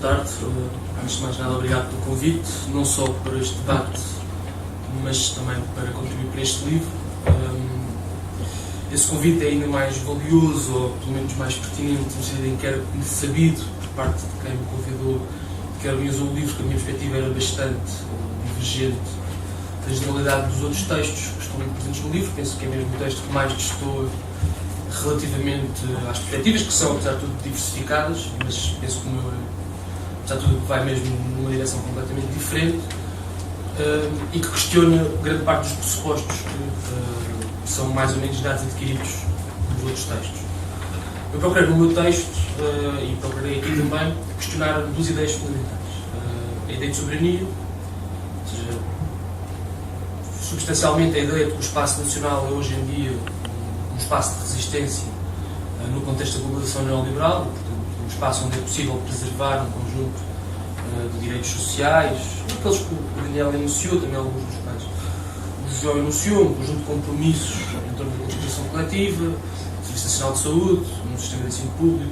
tarde. Antes de mais nada, obrigado pelo convite, não só para este debate, mas também para contribuir para este livro. Esse convite é ainda mais valioso, ou pelo menos mais pertinente, no sentido em que era sabido, por parte de quem me convidou, que organizou o livro, que a minha perspectiva era bastante divergente da generalidade dos outros textos que estão presentes no livro. Penso que é mesmo o texto que mais destoa relativamente às perspectivas, que são, apesar de tudo, diversificadas, mas penso que o meu, apesar de tudo, vai mesmo numa direção completamente diferente, e que questiona grande parte dos pressupostos que são mais ou menos dados adquiridos nos outros textos. Eu procurei no meu texto, e procurei aqui também, questionar duas ideias fundamentais. A ideia de soberania, ou seja, substancialmente a ideia de que o espaço nacional é hoje em dia um espaço de resistência no contexto da globalização neoliberal, portanto, um espaço onde é possível preservar um conjunto de direitos sociais, aqueles que o Daniel enunciou, também alguns dos quais o João enunciou, um conjunto de compromissos em torno da constituição coletiva, Serviço Nacional de Saúde, um sistema de ensino público,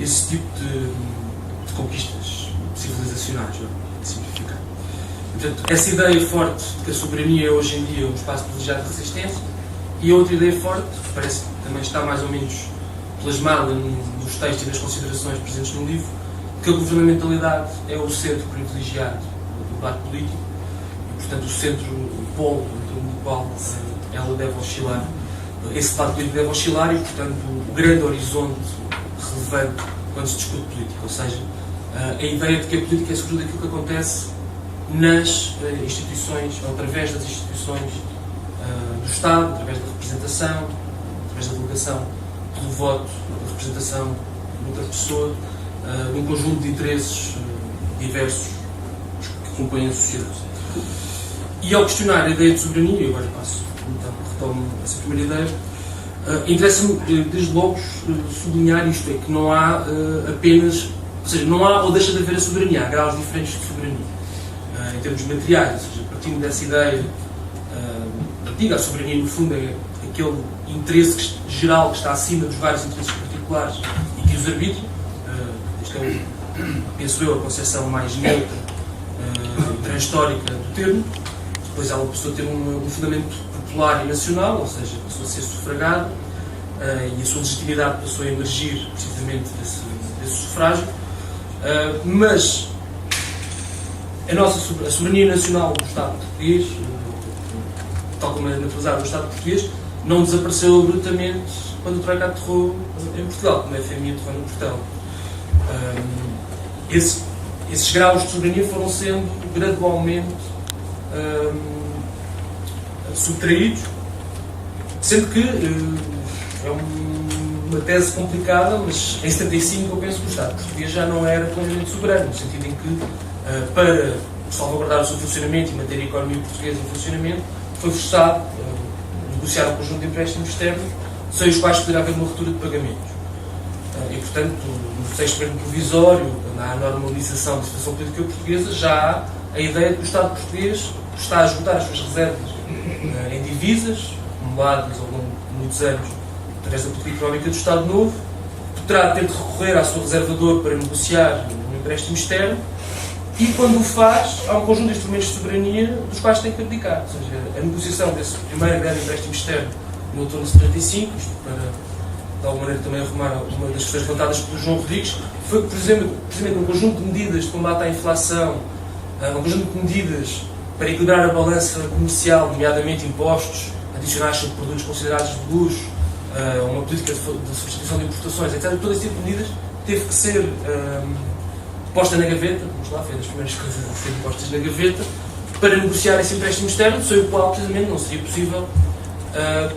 esse tipo de conquistas civilizacionais, para simplificar. Portanto, essa ideia forte de que a soberania é hoje em dia um espaço privilegiado de resistência, e a outra ideia forte, que parece que também está mais ou menos plasmada nos textos e nas considerações presentes no livro, que a governamentalidade é o centro privilegiado do debate político e, portanto, o centro, o polo em torno do qual ela deve oscilar. Esse debate político deve oscilar e, portanto, o grande horizonte relevante quando se discute política. Ou seja, a ideia de que a política é sobretudo aquilo que acontece nas instituições, ou através das instituições do Estado, através da representação, através da delegação do voto, da representação de outra pessoa, de um conjunto de interesses diversos que compõem a sociedade. E ao questionar a ideia de soberania, e agora então retomo essa primeira ideia, interessa-me desde logo sublinhar isto, é que não há apenas, ou seja, não há ou deixa de haver a soberania, há graus diferentes de soberania. Em termos materiais, ou seja, partindo dessa ideia, a soberania no fundo é aquele interesse geral que está acima dos vários interesses particulares e que os arbitra. Esta é, penso eu, a concepção mais neutra e transhistórica do termo. Depois ela passou a ter um fundamento popular e nacional, ou seja, passou a ser sufragada, e a sua legitimidade passou a emergir precisamente desse sufrágio. Mas a soberania nacional do Estado português, tal como é naturalizada do Estado português, não desapareceu abruptamente quando o Troika aterrou em Portugal, quando a FMI aterrou no Portel. Esses graus de soberania foram sendo gradualmente subtraídos, sendo que é uma tese complicada, mas em 75 eu penso que o Estado português já não era plenamente soberano, no sentido em que, para salvaguardar o seu funcionamento e manter a economia portuguesa em funcionamento, foi forçado a negociar um conjunto de empréstimos externos, sem os quais poderia haver uma ruptura de pagamentos. E, portanto, no sexto governo provisório, na normalização da situação política portuguesa, já há a ideia de que o Estado português está a esgotar as suas reservas em divisas, acumuladas ao longo de muitos anos, através da política económica do Estado Novo, poderá ter de recorrer à sua reserva de ouro para negociar um empréstimo externo, e quando o faz, há um conjunto de instrumentos de soberania dos quais tem que abdicar. Ou seja, a negociação desse primeiro grande empréstimo externo no outono de 75, isto para, de alguma maneira, também arrumar uma das questões levantadas pelo João Rodrigues, foi que, precisamente, um conjunto de medidas de combate à inflação, um conjunto de medidas para equilibrar a balança comercial, nomeadamente impostos adicionais sobre produtos considerados de luxo, uma política de substituição de importações, etc. Todo esse tipo de medidas teve que ser posta na gaveta, vamos lá, foi das primeiras coisas a serem postas na gaveta, para negociar esse empréstimo externo, sem o qual, precisamente, não seria possível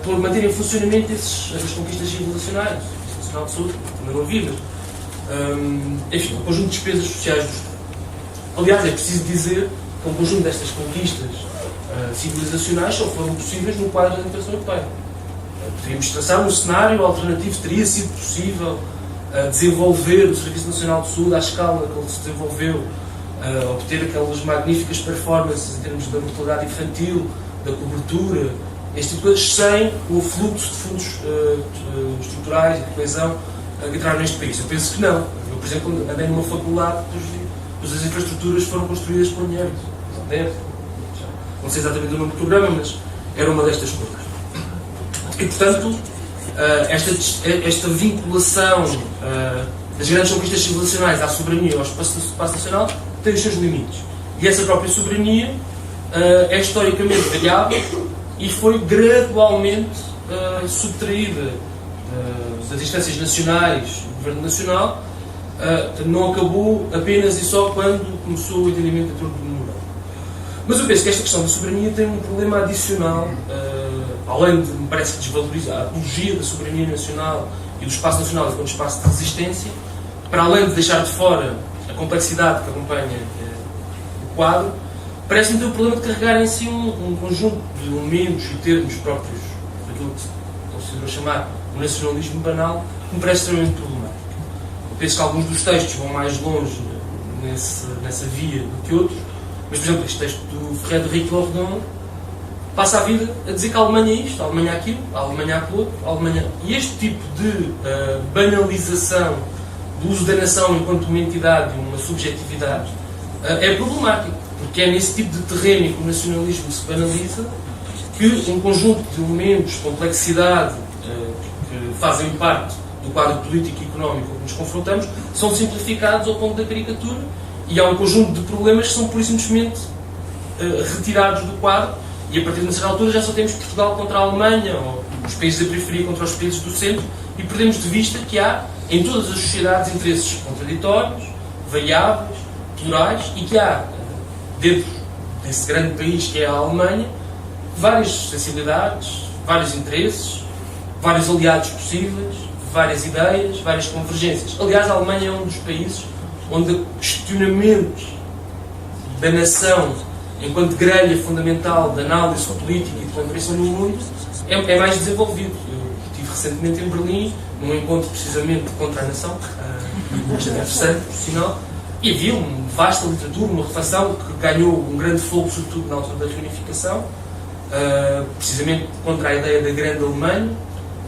por manter em funcionamento essas conquistas civilizacionais, o Serviço Nacional de Saúde, também não havia, mas, enfim, um conjunto de despesas sociais do Estado. Aliás, é preciso dizer que um conjunto destas conquistas civilizacionais só foram possíveis no quadro da integração europeia. Poderíamos traçar um cenário alternativo, teria sido possível desenvolver o Serviço Nacional de Saúde à escala que ele se desenvolveu, obter aquelas magníficas performances em termos da mortalidade infantil, da cobertura, este tipo de coisas, sem o fluxo de fundos estruturais e de coesão que entraram neste país. Eu penso que não. Eu exemplo, andei numa faculdade, pois as infraestruturas foram construídas por dinheiro. Não sei exatamente o nome do programa, mas era uma destas coisas. E, portanto, esta vinculação das grandes conquistas civilizacionais à soberania e ao espaço nacional tem os seus limites. E essa própria soberania é historicamente variável e foi gradualmente subtraída das instâncias nacionais do governo nacional. Não acabou apenas e só quando começou o entendimento de torno do moral. Mas eu penso que esta questão da soberania tem um problema adicional, além de, me parece que desvaloriza a apologia da soberania nacional e do espaço nacional enquanto espaço de resistência, para além de deixar de fora a complexidade que acompanha o quadro, parece-me ter o problema de carregar em si um conjunto de elementos e termos próprios daquilo que se considerou chamar o nacionalismo banal, que me parece extremamente problemático. Eu penso que alguns dos textos vão mais longe nessa via do que outros, mas, por exemplo, este texto do Frédéric Lordon passa a vida a dizer que a Alemanha é isto, a Alemanha é aquilo, a Alemanha é aquilo outro, a Alemanha... E este tipo de banalização do uso da nação enquanto uma entidade e uma subjetividade é problemático, porque é nesse tipo de terreno em que o nacionalismo se banaliza que um conjunto de elementos, complexidade, que fazem parte do quadro político e económico com que nos confrontamos, são simplificados ao ponto da caricatura, e há um conjunto de problemas que são pura e simplesmente retirados do quadro, e a partir de uma certa altura já só temos Portugal contra a Alemanha, ou os países da periferia contra os países do centro, e perdemos de vista que há em todas as sociedades interesses contraditórios, variáveis, plurais, e que há dentro desse grande país que é a Alemanha várias sensibilidades, vários interesses, vários aliados possíveis, várias ideias, várias convergências. Aliás, a Alemanha é um dos países onde o questionamento da nação enquanto grelha fundamental de análise política e de compreensão do mundo é mais desenvolvido. Eu estive recentemente em Berlim, num encontro precisamente contra a nação, bastante interessante, por sinal, e havia uma vasta literatura, uma reflexão que ganhou um grande fogo, sobretudo na altura da reunificação, precisamente contra a ideia da grande Alemanha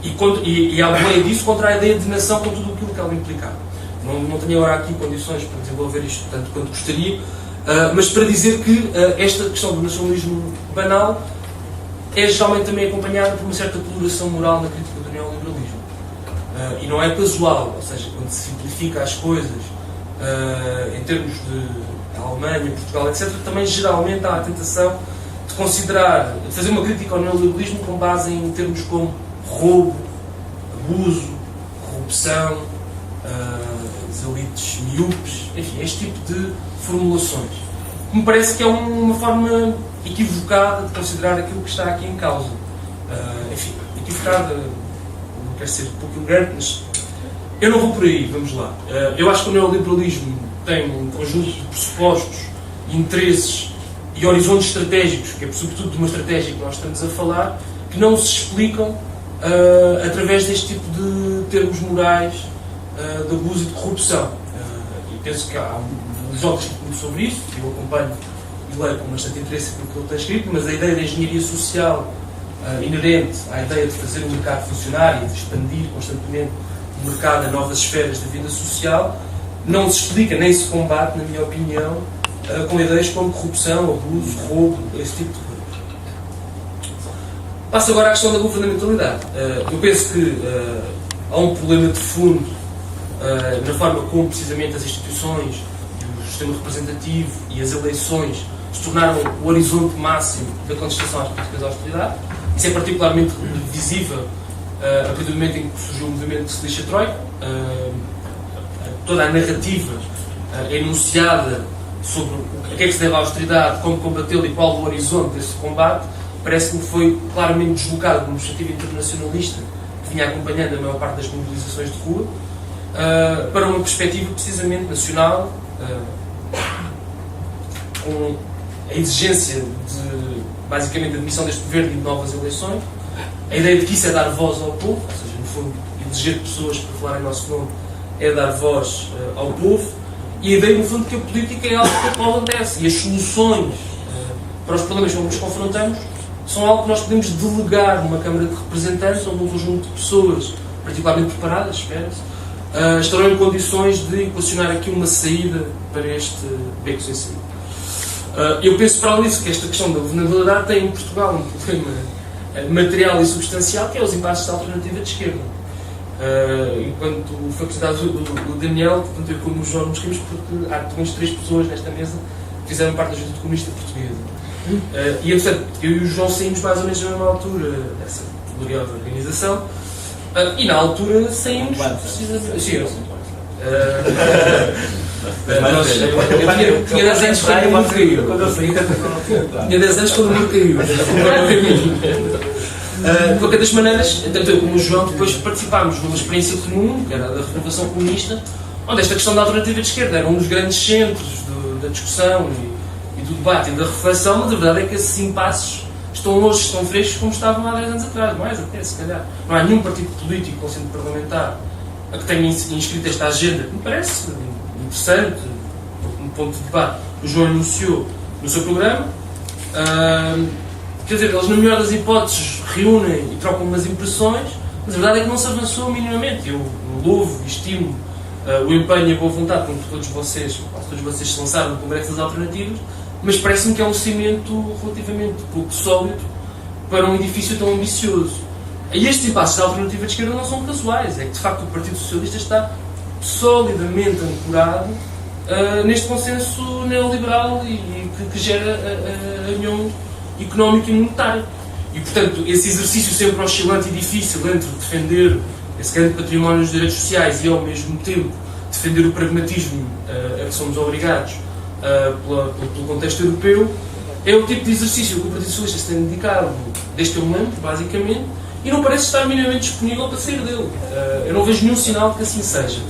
e ao meio disso contra a ideia de nação com tudo aquilo que ela implicava. Não tenho agora aqui condições para desenvolver isto tanto quanto gostaria, mas para dizer que esta questão do nacionalismo banal é geralmente também acompanhada por uma certa coloração moral na crítica do neoliberalismo. E não é casual, ou seja, quando se simplifica as coisas em termos de Alemanha, Portugal, etc., também geralmente há a tentação de fazer uma crítica ao neoliberalismo com base em termos como roubo, abuso, corrupção, as elites miúpes, enfim, este tipo de formulações. Me parece que é uma forma equivocada de considerar aquilo que está aqui em causa. Enfim, equivocada, não quero ser pouco grande, mas eu não vou por aí, vamos lá. Eu acho que o neoliberalismo tem um conjunto de pressupostos, interesses e horizontes estratégicos, que é sobretudo de uma estratégia que nós estamos a falar, que não se explicam através deste tipo de termos morais de abuso e de corrupção. E penso que há um livro que escreve sobre isso, que eu acompanho e leio com bastante interesse aquilo que ele tem escrito, mas a ideia da engenharia social inerente à ideia de fazer o mercado funcionar e de expandir constantemente o mercado a novas esferas da vida social não se explica nem se combate, na minha opinião, com ideias como corrupção, abuso, roubo, esse tipo de coisas. Passo agora à questão da governamentalidade. Eu penso que há um problema de fundo na forma como precisamente as instituições, o sistema representativo e as eleições se tornaram o horizonte máximo da contestação às políticas de austeridade. Isso é particularmente visível a partir do momento em que surgiu o movimento que se lixa a Troika. Toda a narrativa enunciada sobre a que é que se deve à austeridade, como combatê-la e qual o horizonte desse combate, parece-me que foi claramente deslocado por uma perspectiva internacionalista que vinha acompanhando a maior parte das mobilizações de rua, para uma perspectiva precisamente nacional, com a exigência de, basicamente, a admissão deste governo e de novas eleições, a ideia de que isso é dar voz ao povo, ou seja, no fundo, eleger pessoas para falar em nosso nome é dar voz ao povo, e a ideia, no fundo, que a política é algo que acontece, e as soluções para os problemas com que nos confrontamos são algo que nós podemos delegar numa Câmara de Representantes, onde um conjunto de pessoas particularmente preparadas, espera-se, estarão em condições de equacionar aqui uma saída para este beco sem saída. Eu penso, para além disso, que esta questão da governabilidade tem em Portugal um problema material e substancial, que é os impasses da alternativa de esquerda. Enquanto foi apresentado o Daniel, portanto, eu como o João nos rimos, porque há pelo menos 3 pessoas nesta mesa que fizeram parte da Juventude Comunista Portuguesa. E, portanto, eu e o João saímos mais ou menos na mesma altura dessa gloriosa organização, e na altura saímos precisamente. Sim, eu tinha 10 anos quando o muro caiu. Tinha 10 anos quando o muro caiu. De qualquer das maneiras, tanto eu como o João depois participámos numa experiência comum, que era a da Renovação Comunista, onde esta questão da alternativa de esquerda era um dos grandes centros da discussão e do debate e da reflexão, mas a verdade é que esses impasses estão longe, estão frescos como estavam há 10 anos atrás, mais até, se calhar. Não há nenhum partido político com centro parlamentar a que tenha inscrito esta agenda, que me parece interessante, um ponto de debate, que o João anunciou no seu programa. Quer dizer, eles, na melhor das hipóteses, reúnem e trocam umas impressões, mas a verdade é que não se avançou minimamente. Eu louvo e estimo o empenho e a boa vontade com que todos vocês se lançaram no Congresso das Alternativas, mas parece-me que é um cimento relativamente pouco sólido para um edifício tão ambicioso. E estes impasses da alternativa de esquerda não são casuais, é que de facto o Partido Socialista está solidamente ancorado neste consenso neoliberal e que gera a união económica e monetária. E portanto, esse exercício sempre oscilante e difícil entre defender esse grande património dos direitos sociais e ao mesmo tempo defender o pragmatismo a que somos obrigados pelo contexto europeu, é o tipo de exercício que o Partido Socialista se tem dedicado desde o momento, basicamente, e não parece estar minimamente disponível para sair dele. Eu não vejo nenhum sinal de que assim seja.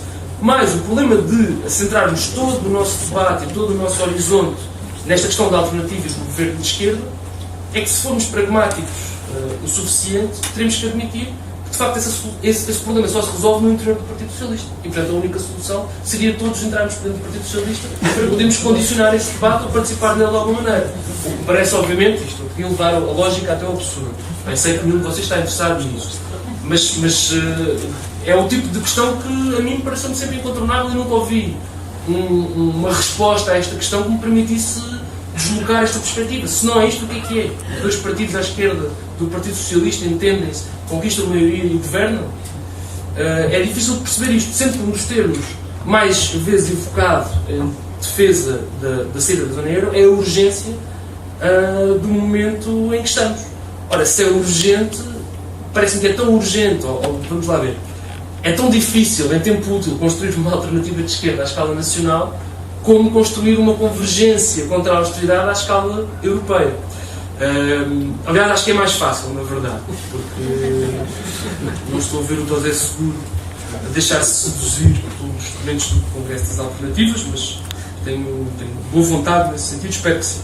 Mas o problema de centrarmos todo o nosso debate e todo o nosso horizonte nesta questão da alternativa do governo de esquerda é que, se formos pragmáticos o suficiente, teremos que admitir que, de facto, esse problema só se resolve no interior do Partido Socialista. E, portanto, a única solução seria todos entrarmos dentro do Partido Socialista para podermos condicionar esse debate ou participar nele de alguma maneira. O que me parece, obviamente, isto podia levar a lógica até ao absurdo. Bem, sei que nenhum de vocês está interessado nisso. Mas é o tipo de questão que a mim parece-me sempre incontornável e nunca ouvi uma resposta a esta questão que me permitisse deslocar esta perspectiva. Se não é isto, o que é? Os dois partidos à esquerda do Partido Socialista entendem-se, conquistam a maioria e governam? É difícil de perceber isto, sempre nos termos mais vezes evocado em defesa da saída da zona euro, é a urgência do momento em que estamos. Ora, se é urgente, parece-me que é tão urgente, ou vamos lá ver, é tão difícil, em tempo útil, construir uma alternativa de esquerda à escala nacional, como construir uma convergência contra a austeridade à escala europeia. Aliás, acho que é mais fácil, na verdade, porque não estou a ver o José Seguro a deixar-se seduzir pelos instrumentos do Congresso das Alternativas, mas tenho boa vontade nesse sentido, espero que sim.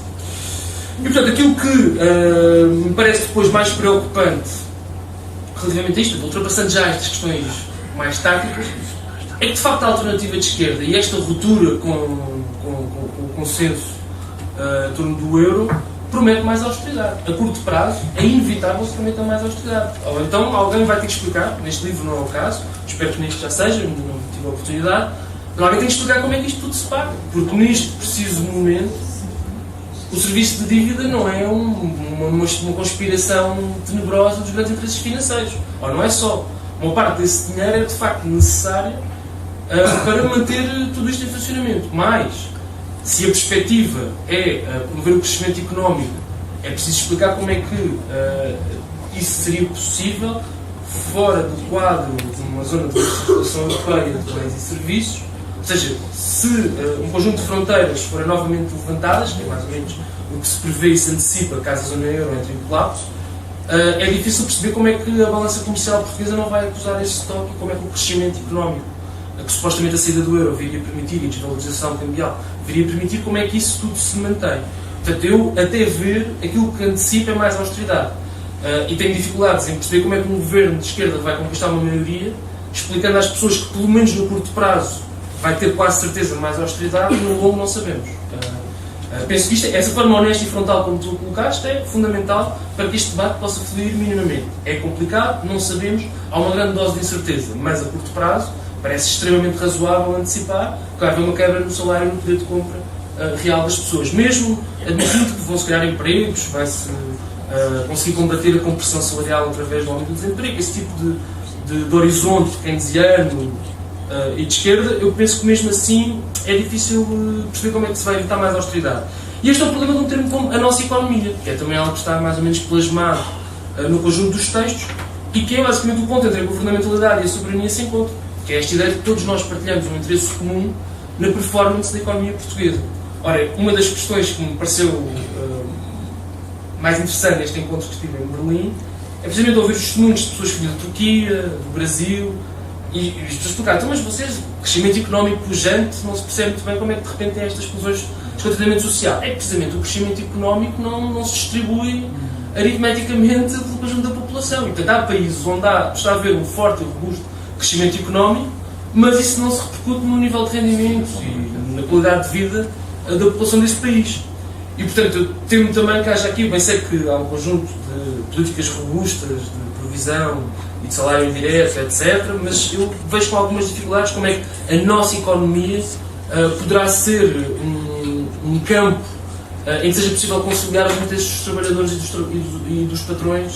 E, portanto, aquilo que me parece depois mais preocupante relativamente a isto, ultrapassando já estas questões mais táticas, é que, de facto, a alternativa de esquerda e esta ruptura com o consenso em torno do euro promete mais austeridade. A curto prazo é inevitável que prometa mais austeridade. Ou então alguém vai ter que explicar, neste livro não é o caso, espero que neste já seja, ainda não tive a oportunidade, mas alguém tem que explicar como é que isto tudo se paga. Porque neste preciso momento o serviço de dívida não é uma conspiração tenebrosa dos grandes interesses financeiros. Ou não é só. Uma parte desse dinheiro é de facto necessária para manter tudo isto em funcionamento. Mas, se a perspectiva é promover o crescimento económico, é preciso explicar como é que isso seria possível fora do quadro de uma zona de circulação europeia de bens e serviços. Ou seja, se um conjunto de fronteiras forem novamente levantadas, que é mais ou menos o que se prevê e se antecipa caso a zona euro entre em colapso, é difícil perceber como é que a balança comercial portuguesa não vai acusar esse estoque e como é que o crescimento económico, que supostamente a saída do euro viria permitir, e a desvalorização cambial viria permitir, como é que isso tudo se mantém. Portanto, eu até ver aquilo que antecipa é mais austeridade. E tenho dificuldades em perceber como é que um governo de esquerda vai conquistar uma maioria, explicando às pessoas que, pelo menos no curto prazo, vai ter quase certeza mais austeridade e no longo não sabemos. Penso que essa forma honesta e frontal como tu colocaste é fundamental para que este debate possa fluir minimamente. É complicado, não sabemos, há uma grande dose de incerteza, mas a curto prazo parece extremamente razoável antecipar que vai haver uma quebra no salário e no poder de compra real das pessoas. Mesmo admitindo que vão-se criar empregos, vai-se conseguir combater a compressão salarial através do aumento do desemprego, esse tipo de horizonte keynesiano e de esquerda, eu penso que mesmo assim é difícil perceber como é que se vai evitar mais austeridade. E este é o problema de um termo como a nossa economia, que é também algo que está mais ou menos plasmado no conjunto dos textos e que é basicamente o ponto entre a governamentalidade e a soberania sem conta, que é esta ideia de que todos nós partilhamos um interesse comum na performance da economia portuguesa. Ora, uma das questões que me pareceu mais interessante neste encontro que estive em Berlim é precisamente ouvir os testemunhos de pessoas que vinham da Turquia, do Brasil, e as pessoas explicaram, então, mas vocês, crescimento económico pujante, não se percebe muito bem como é que de repente tem estas explosões de descontentamento social. É que precisamente o crescimento económico não se distribui aritmeticamente pelo conjunto da população. E, portanto, há países onde está a haver um forte e robusto crescimento económico, mas isso não se repercute no nível de rendimento e na qualidade de vida da população desse país. E, portanto, eu temo também que haja aqui, eu bem sei que há um conjunto de políticas robustas, de provisão e de salário indireto, etc., mas eu vejo com algumas dificuldades como é que a nossa economia poderá ser um campo em que seja possível conciliar os interesses dos trabalhadores e dos patrões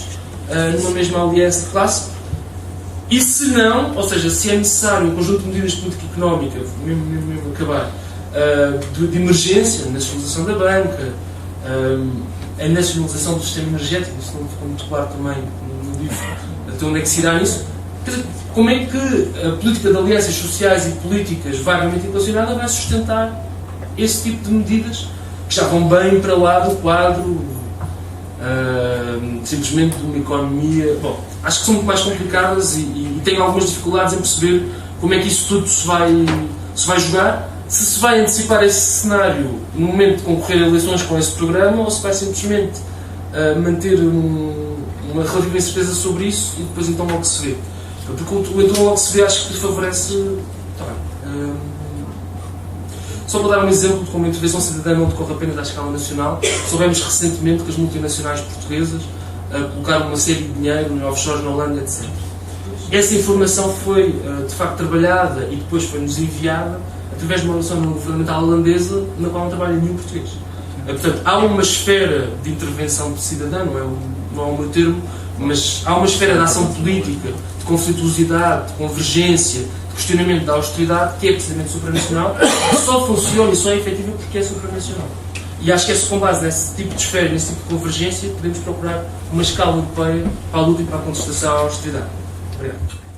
numa mesma aliança de classe. E se não, ou seja, se é necessário um conjunto de medidas de política económica, mesmo acabar, de emergência, a nacionalização da banca, a nacionalização do sistema energético, isso não ficou muito claro também no livro, até onde é que se irá nisso. Quer dizer, como é que a política de alianças sociais e políticas vagamente equacionada vai sustentar esse tipo de medidas que já vão bem para lá do quadro simplesmente de uma economia. Bom, acho que são muito mais complicadas e tenho algumas dificuldades em perceber como é que isso tudo se vai jogar, se vai antecipar esse cenário no momento de concorrer a eleições com esse programa ou se vai simplesmente manter uma relativa incerteza sobre isso e depois então logo se vê. Porque o então logo se vê acho que lhe favorece. Só para dar um exemplo de como a intervenção cidadã não decorre apenas à escala nacional, soubemos recentemente que as multinacionais portuguesas colocaram uma série de dinheiro em offshores na Holanda, etc. Essa informação foi, de facto, trabalhada e depois foi-nos enviada através de uma relação governamental holandesa na qual não trabalha nenhum português. Portanto, há uma esfera de intervenção de cidadã, não é o meu termo, mas há uma esfera de ação política, de conflituosidade, de convergência, de questionamento da austeridade, que é precisamente supranacional, que só funciona e só é efetiva porque é supranacional. E acho que é com base nesse tipo de esfera, nesse tipo de convergência, podemos procurar uma escala europeia para a luta e para a contestação à austeridade. Obrigado.